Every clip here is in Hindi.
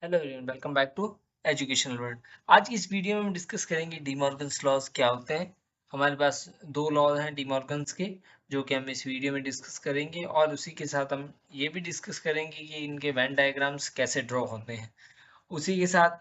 Hello everyone, welcome back to educational world. आज की इस वीडियो में हम डिस्कस करेंगे डीमॉर्गन्स लॉज क्या होते हैं। हमारे पास दो लॉ हैं डीमॉर्गन्स के, जो कि हम इस वीडियो में डिस्कस करेंगे, और उसी के साथ हम ये भी डिस्कस करेंगे कि इनके वेन डायग्राम्स कैसे ड्रॉ होते हैं। उसी के साथ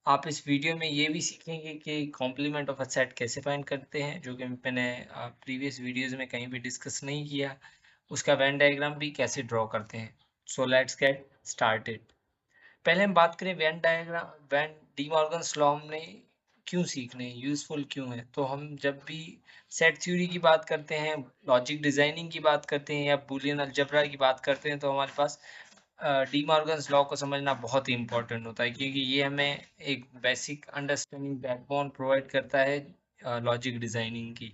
आप इस वीडियो में ये भी सीखेंगे कि कॉम्प्लीमेंट ऑफ अ सेट कैसे फाइंड करते हैं, जो कि मैंने प्रीवियस वीडियोज में कहीं भी डिस्कस नहीं किया। उसका वेन डायग्राम भी कैसे ड्रॉ करते हैं। So let's get started. पहले हम बात करें Venn diagram, when D Morgan's law हमने क्यों सीखने हैं, यूजफुल क्यों है। तो हम जब भी सेट थ्योरी की बात करते हैं, लॉजिक डिजाइनिंग की बात करते हैं या बूलियन अलजेब्रा की बात करते हैं, तो हमारे पास डी मॉर्गन्स लॉ को समझना बहुत ही इंपॉर्टेंट होता है, क्योंकि ये हमें एक बेसिक अंडरस्टैंडिंग बैकबोन प्रोवाइड करता है लॉजिक डिजाइनिंग की।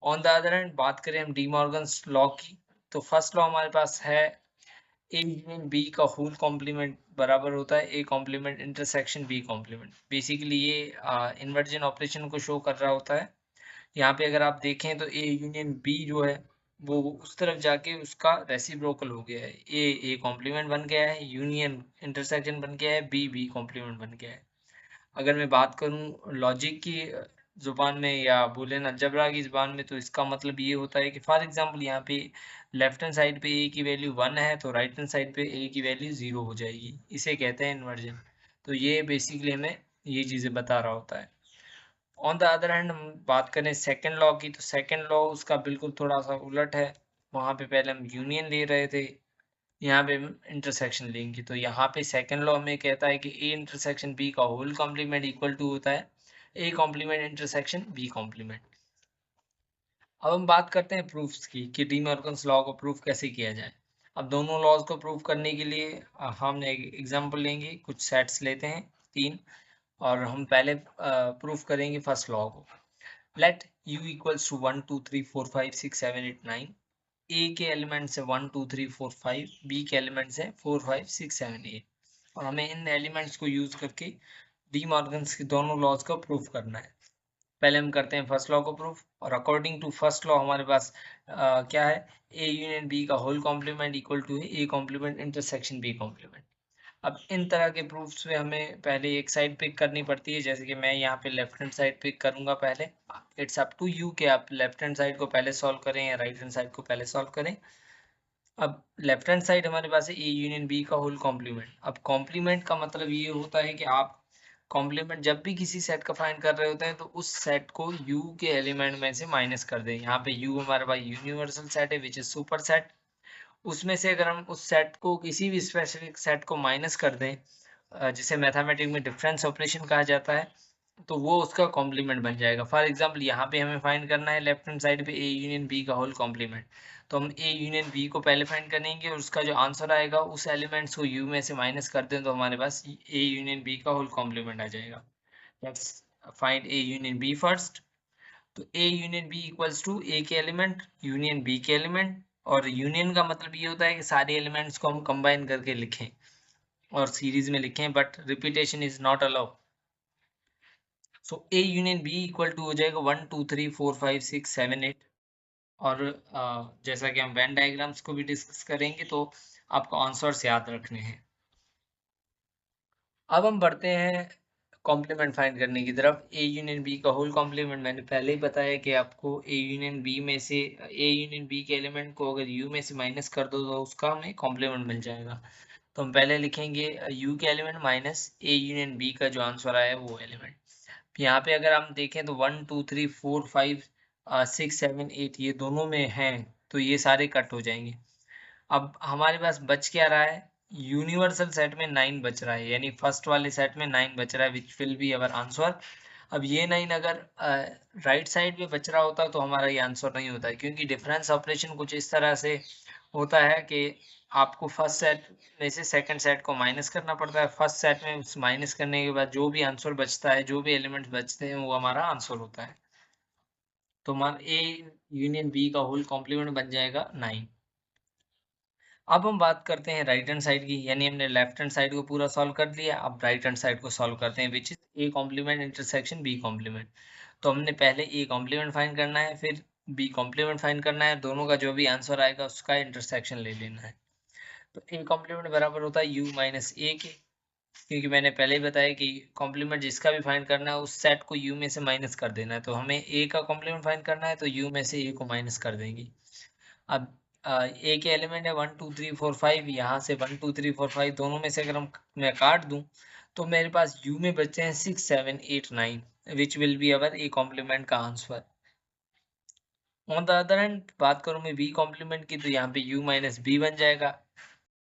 ऑन द अदर हैंड बात करें हम डी मॉर्गन्स लॉ की, तो फर्स्ट लॉ हमारे पास है ए यूनियन बी का होल कॉम्प्लीमेंट बराबर होता है A complement intersection B complement. Basically ये इन्वर्जन ऑपरेशन को शो कर रहा होता है। यहाँ पे अगर आप देखें तो ए यूनियन बी जो है वो उस तरफ जाके उसका रेसिप्रोकल हो गया है, ए कॉम्प्लीमेंट बन गया है, यूनियन इंटरसेक्शन बन गया है, बी कॉम्प्लीमेंट बन गया है। अगर मैं बात करूं लॉजिक की जुबान में या बूलियन अलजेब्रा की जुबान में, तो इसका मतलब ये होता है कि फॉर एग्जांपल यहाँ पे लेफ्ट हैंड साइड पे ए की वैल्यू 1 है तो राइट हैंड साइड पे ए की वैल्यू 0 हो जाएगी। इसे कहते हैं इन्वर्जन। तो ये बेसिकली हमें ये चीज़ें बता रहा होता है। ऑन द अदर हैंड हम बात करें सेकेंड लॉ की, तो सेकेंड लॉ उसका बिल्कुल थोड़ा सा उलट है। वहाँ पे पहले हम यूनियन ले रहे थे, यहाँ पे हम इंटरसेक्शन लेंगे। तो यहाँ पे सेकंड लॉ हमें कहता है कि ए इंटरसेक्शन बी का होल कॉम्प्लीमेंट इक्वल टू होता है A complement intersection B complement. अब हम बात करते हैं प्रूफ्स की कि डी मॉर्गन्स लॉ को प्रूफ कैसे किया जाए। अब दोनों लॉज को प्रूफ करने के लिए हम एक एग्जांपल लेंगे, कुछ सेट्स लेते हैं तीन, और हम पहले प्रूफ करेंगे फर्स्ट लॉ को। Let u equals to 1 2 3 4 5 6 7 8 9। A के एलिमेंट्स है 1 2 3 4 5, बी के एलिमेंट्स है 4 5 6 7 8, और हमें इन एलिमेंट्स को यूज करके डी मॉर्गन्स के दोनों लॉज को प्रूफ करना है। पहले हम करते हैं फर्स्ट लॉ को प्रूफ, और अकॉर्डिंग टू फर्स्ट लॉ हमारे पास क्या है, ए यूनियन बी का होल कॉम्प्लीमेंट इक्वल टू है A complement intersection B complement. अब इन तरह के प्रूफ्स में हमें पहले एक साइड पिक करनी पड़ती है, जैसे कि मैं यहाँ पे लेफ्ट हैंड साइड पिक करूंगा पहले। इट्स अप टू यू कि आप लेफ्ट हैंड साइड को पहले सॉल्व करें या राइट हैंड साइड को पहले सॉल्व करें। अब लेफ्ट हैंड साइड हमारे पास है ए यूनियन बी का होल कॉम्प्लीमेंट। अब कॉम्प्लीमेंट का मतलब ये होता है कि आप कॉम्प्लीमेंट जब भी किसी सेट का फाइंड कर रहे होते हैं तो उस सेट को u के एलिमेंट में से माइनस कर दें। यहाँ पे u हमारे पास यूनिवर्सल सेट है विच इज सुपर सेट। उसमें से अगर हम उस सेट को किसी भी स्पेसिफिक सेट को माइनस कर दें, जिसे मैथमेटिक्स में डिफरेंस ऑपरेशन कहा जाता है, तो वो उसका कॉम्प्लीमेंट बन जाएगा। फॉर एग्जांपल यहाँ पे हमें फाइंड करना है लेफ्ट हैंड साइड पे ए यूनियन बी का होल कॉम्प्लीमेंट। तो हम ए यूनियन बी को पहले फाइंड करेंगे और उसका जो आंसर आएगा उस एलिमेंट्स को यू में से माइनस कर दें तो हमारे पास ए यूनियन बी का होल कॉम्प्लीमेंट आ जाएगा। Let's find A union B first. तो A union B equals to A के एलिमेंट यूनियन बी के एलिमेंट, और यूनियन का मतलब ये होता है कि सारे एलिमेंट्स को हम कंबाइन करके लिखें और सीरीज में लिखें, but repetition is not allow. So A union B equal to हो जाएगा 1 2 3 4 5 6 7 8। और जैसा कि हम वेन डायग्राम्स को भी डिस्कस करेंगे तो आपको आंसर्स याद रखने हैं। अब हम बढ़ते हैं कॉम्प्लीमेंट फाइंड करने की तरफ। ए यूनियन बी का होल कॉम्प्लीमेंट मैंने पहले ही बताया कि आपको ए यूनियन बी में से ए यूनियन बी के एलिमेंट को अगर यू में से माइनस कर दो तो उसका हमें कॉम्प्लीमेंट मिल जाएगा। तो हम पहले लिखेंगे यू के element minus A union B का जो आंसर आया है वो एलिमेंट। यहाँ पे अगर हम देखें तो 1 2 3 4 5 6 7 8 ये दोनों में हैं, तो ये सारे कट हो जाएंगे। अब हमारे पास बच क्या रहा है, यूनिवर्सल सेट में 9 बच रहा है, यानी फर्स्ट वाले सेट में 9 बच रहा है विच विल बी अवर आंसर। अब ये 9 अगर राइट साइड में बच रहा होता तो हमारा ये आंसर नहीं होता है, क्योंकि डिफरेंस ऑपरेशन कुछ इस तरह से होता है कि आपको फर्स्ट सेट में से सेकंड सेट को माइनस करना पड़ता है। फर्स्ट सेट में माइनस करने के बाद जो भी आंसर बचता है, जो भी एलिमेंट्स बचते हैं, वो हमारा आंसर होता है। तो हमारा ए यूनियन बी का होल कॉम्प्लीमेंट बन जाएगा 9। अब हम बात करते हैं राइट हैंड साइड की, यानी हमने लेफ्ट हैंड साइड को पूरा सॉल्व कर लिया। अब राइट हैंड साइड को सॉल्व करते हैं which is A complement intersection B complement. तो हमने पहले ए कॉम्प्लीमेंट फाइंड करना है, फिर बी कॉम्प्लीमेंट फाइंड करना है, दोनों का जो भी आंसर आएगा उसका इंटरसेक्शन ले लेना है। तो ए कॉम्प्लीमेंट बराबर होता है यू माइनस ए के। क्योंकि मैंने पहले ही बताया कि कॉम्प्लीमेंट जिसका भी फाइंड करना है उस सेट को यू में से माइनस कर देना है। तो हमें ए का कॉम्प्लीमेंट फाइंड करना है तो यू में से ए को माइनस कर देंगे। अब ए के एलिमेंट है 1 2 3 4 5, यहाँ से 1 2 3 4 5 दोनों में से अगर मैं काट दूं तो मेरे पास यू में बचते हैं 6 7 8 9, which will be our A complement का answer. On the other hand बात करूं मैं बी कॉम्प्लीमेंट की, तो यहाँ पे u माइनस बी बन जाएगा।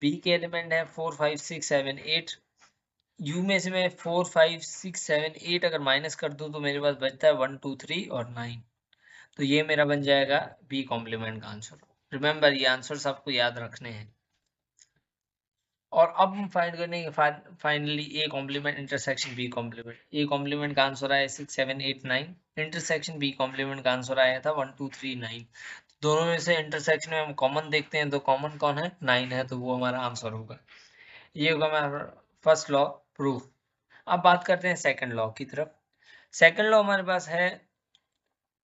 बी के एलिमेंट है 4 5 6 7 8, u में से मैं 4 5 6 7 8 अगर माइनस कर दूं तो मेरे पास बचता है 1 2 3 और 9। तो ये मेरा बन जाएगा बी कॉम्प्लीमेंट का आंसर। रिमेंबर ये आंसर आपको याद रखने हैं। और अब हम फाइंड करेंगे finally A complement intersection B complement. A complement का आंसर आया 6 7 8 9, इंटरसेक्शन बी कॉम्प्लीमेंट का आंसर आया था 1 2 3 9। दोनों में से इंटरसेक्शन में हम कॉमन देखते हैं, तो कॉमन कौन है 9 है, तो वो हमारा आंसर होगा। ये होगा हमारा फर्स्ट लॉ प्रूफ। अब बात करते हैं सेकंड लॉ की तरफ। सेकंड लॉ हमारे पास है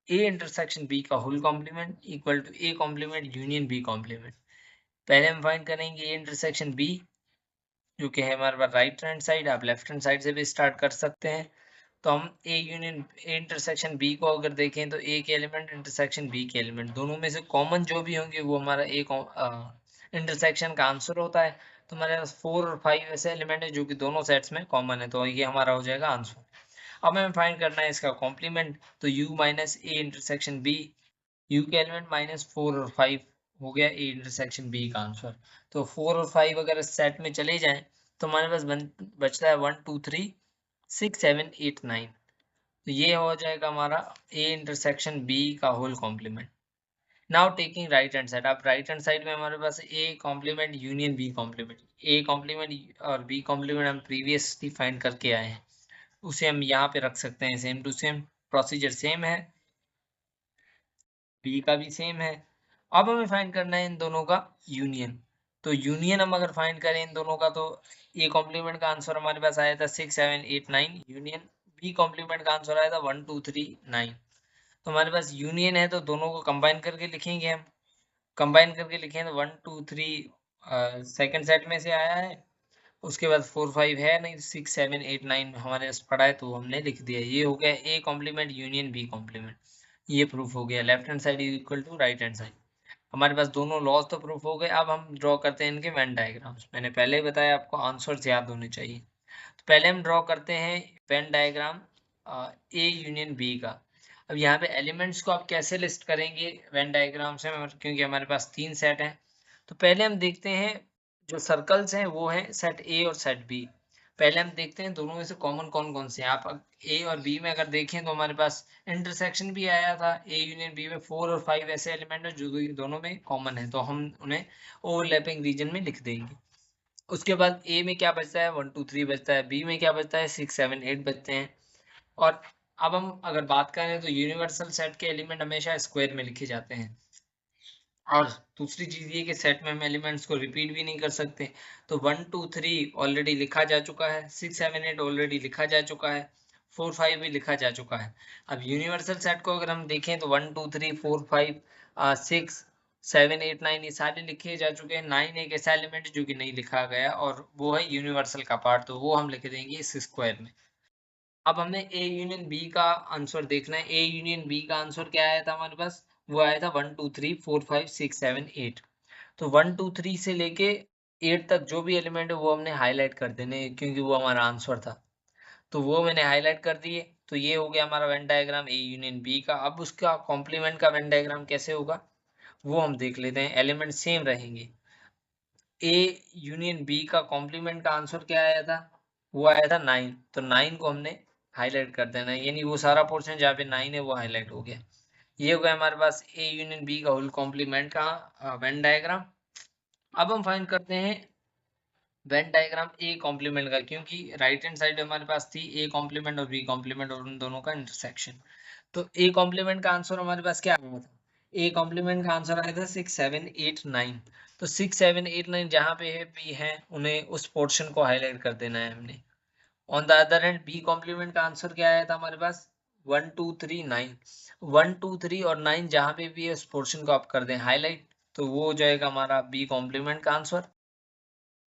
ए इंटरसेक्शन बी का whole complement equal to A complement union B complement. पहले हम फाइंड करेंगे ए इंटरसेक्शन बी, जो कि है हमारे पास राइट हैंड साइड। आप लेफ्ट हैंड साइड से भी स्टार्ट कर सकते हैं। तो हम A union A intersection B को अगर देखें तो ए के एलिमेंट इंटरसेक्शन बी के एलिमेंट दोनों में से कॉमन जो भी होंगे वो हमारा ए इंटरसेक्शन का आंसर होता है। तो हमारे पास 4 और 5 ऐसे एलिमेंट है जो कि दोनों सेट्स में कॉमन है, तो ये हमारा हो जाएगा आंसर। अब हमें फाइंड करना है इसका कॉम्प्लीमेंट, तो u minus A intersection B, u के एलिमेंट माइनस 4 और 5 हो गया ए इंटरसेक्शन बी का आंसर। तो 4 और 5 अगर इस सेट में चले जाएं तो हमारे पास बचता है 1 2 3 6 7 8 9। तो ये हो जाएगा हमारा ए इंटरसेक्शन बी का whole complement. Now taking right hand side, आप राइट हैंड साइड में हमारे पास A complement union B complement, A complement और बी कॉम्प्लीमेंट हम प्रीवियसली फाइंड करके आए हैं, उसे हम यहाँ पे रख सकते हैं। Same to same procedure same है, बी का भी सेम है। अब हमें फाइंड करना है इन दोनों का यूनियन। तो यूनियन हम अगर फाइंड करें इन दोनों का, तो ए कॉम्प्लीमेंट का आंसर हमारे पास आया था 6 7 8 9, यूनियन बी कॉम्प्लीमेंट का आंसर आया था 1 2 3 9। तो हमारे पास यूनियन है तो दोनों को कंबाइन करके लिखेंगे हम। कंबाइन करके लिखें तो 1 2 3 सेकेंड सेट में से आया है, उसके बाद 4 5 है नहीं, 6 7 8 9 हमारे पास पड़ा है तो हमने लिख दिया। ये हो गया A complement union B complement, ये प्रूफ हो गया। Left hand side is equal to right hand side. हमारे पास दोनों लॉज तो प्रूफ हो गए। अब हम ड्रॉ करते हैं इनके वेन डायग्राम्स। मैंने पहले ही बताया आपको आंसर्स याद होने चाहिए। तो पहले हम ड्रॉ करते हैं Venn diagram A union B का। अब यहाँ पे एलिमेंट्स को आप कैसे लिस्ट करेंगे वेन डायग्राम से, क्योंकि हमारे पास 3 सेट हैं। तो पहले हम देखते हैं जो सर्कल्स हैं वो हैं सेट ए और सेट बी। पहले हम देखते हैं दोनों में से कॉमन कौन कौन से हैं। आप ए और बी में अगर देखें तो हमारे पास इंटरसेक्शन भी आया था ए यूनियन बी में, 4 और 5 ऐसे एलिमेंट है जो दोनों में कॉमन है, तो हम उन्हें ओवरलैपिंग रीजन में लिख देंगे। उसके बाद ए में क्या बचता है 1 2 3 बचता है, बी में क्या बचता है 6 7 8 बचते हैं। और अब हम अगर बात करें तो यूनिवर्सल सेट के एलिमेंट हमेशा स्क्वायर में लिखे जाते हैं। और दूसरी चीज ये कि सेट में हम एलिमेंट्स को रिपीट भी नहीं कर सकते। तो 1 2 3 ऑलरेडी लिखा जा चुका है, 6 7 8 ऑलरेडी लिखा जा चुका है, 4 5 भी लिखा जा चुका है। अब यूनिवर्सल सेट को अगर हम देखें तो 1 2 3 4 5 6 7 8 9 ये सारे लिखे जा चुके हैं। 9 एक ऐसा एलिमेंट जो कि नहीं लिखा गया और वो है यूनिवर्सल का पार्ट, तो वो हम लिख देंगे इस स्क्वायर में। अब हमें ए यूनियन बी का आंसर देखना है। ए यूनियन बी का आंसर क्या आया था हमारे पास, वो आया था 1 2 3 4 5 6 7 8। तो 1 2 3 से लेके 8 तक जो भी एलिमेंट है वो हमने हाईलाइट कर देने हैं, क्योंकि वो हमारा आंसर था। तो वो मैंने हाईलाइट कर दिए। तो ये हो गया हमारा Venn diagram A union B का। अब उसका कॉम्प्लीमेंट का वेन डायग्राम कैसे होगा वो हम देख लेते हैं। एलिमेंट सेम रहेंगे। ए यूनियन बी का कॉम्प्लीमेंट का आंसर क्या आया था, वो आया था 9। तो 9 को हमने हाईलाइट कर देना है, यानी वो सारा पोर्शन जहाँ पे 9 है वो हाईलाइट हो गया। ये हो गया हमारे पास ए यूनियन बी का होल कॉम्प्लीमेंट का वेन डायग्राम। अब हम फाइंड करते हैं वेन डायग्राम ए कॉम्प्लीमेंट का, क्योंकि राइट हैंड साइड हमारे पास थी ए कॉम्प्लीमेंट और बी कॉम्प्लीमेंट और उन दोनों का इंटरसेक्शन। तो ए कॉम्प्लीमेंट का आंसर हमारे पास क्या आया था, ए कॉम्प्लीमेंट का आंसर आया था 6 7 8 9। तो 6 7 8 9 जहाँ पे है बी है उन्हें उस पोर्शन को हाईलाइट कर देना है हमने। On the other hand B complement का आंसर क्या आया था हमारे पास 1 2 3 9। 1 2 3 और 9 जहाँ पे भी है उस पोर्शन को आप कर दें हाईलाइट, तो वो हो जाएगा हमारा बी कॉम्प्लीमेंट का answer.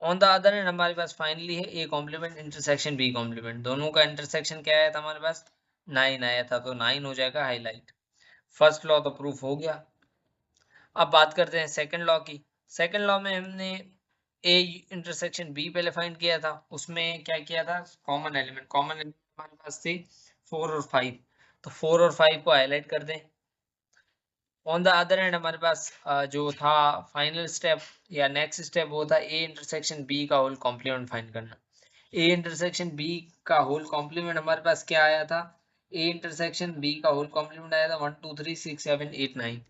On the other end हमारे पास फाइनली है A complement intersection B complement. दोनों का इंटरसेक्शन क्या आया था हमारे पास? 9 आया था, तो 9 हो जाएगा हाईलाइट। फर्स्ट लॉ तो प्रूफ हो गया। अब बात करते हैं सेकंड लॉ की। सेकंड लॉ में हमने ए इंटरसेक्शन बी पहले फाइंड किया था। उसमें क्या किया था? कॉमन एलिमेंट हमारे पास थे 4 और 5, तो 4 और 5 को हाईलाइट कर दें। ऑन द अदर एंड हमारे पास जो था फाइनल स्टेप या नेक्स्ट स्टेप, वो था ए इंटरसेक्शन बी का होल कॉम्प्लीमेंट फाइंड करना। ए इंटरसेक्शन बी का होल कॉम्प्लीमेंट हमारे पास क्या आया था? ए इंटरसेक्शन बी का होल कॉम्प्लीमेंट आया था 1 2 3 6 7 8 9।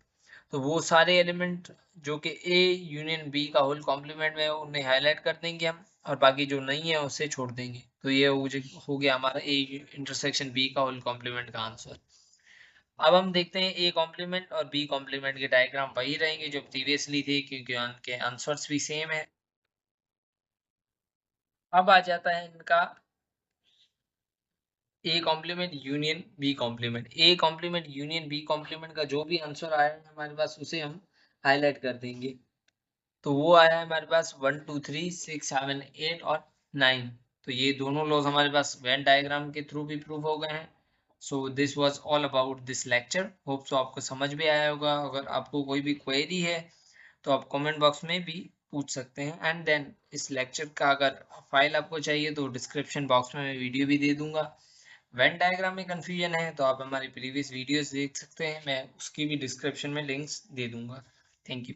तो वो सारे एलिमेंट जो कि ए यूनियन बी का होल कॉम्प्लीमेंट में है उन्हें हाईलाइट कर देंगे हम, और बाकी जो नहीं है उसे छोड़ देंगे। तो ये हो गया हमारा ए इंटरसेक्शन बी का होल कॉम्प्लीमेंट का आंसर। अब हम देखते हैं ए कॉम्प्लीमेंट और बी कॉम्प्लीमेंट के डायग्राम वही रहेंगे जो प्रीवियसली थे, क्योंकि उनके आंसर्स भी सेम है। अब आ जाता है इनका A complement union B complement. A complement union B complement का जो भी आंसर आया है हमारे पास उसे हम हाईलाइट कर देंगे। तो वो आया है हमारे पास 1 2 3 6 7 8 और 9। तो ये दोनों लॉज हमारे पास वेन डायग्राम के थ्रू भी प्रूव हो गए हैं। So this was all about this lecture. Hope so आपको समझ में आया होगा। अगर आपको कोई भी क्वेरी है तो आप कमेंट बॉक्स में भी पूछ सकते हैं। एंड देन इस लेक्चर का अगर फाइल आपको चाहिए तो डिस्क्रिप्शन बॉक्स में मैं वीडियो भी दे दूंगा। वेन डायग्राम में कंफ्यूजन है तो आप हमारी प्रीवियस वीडियोस देख सकते हैं, मैं उसकी भी डिस्क्रिप्शन में लिंक्स दे दूंगा। Thank you.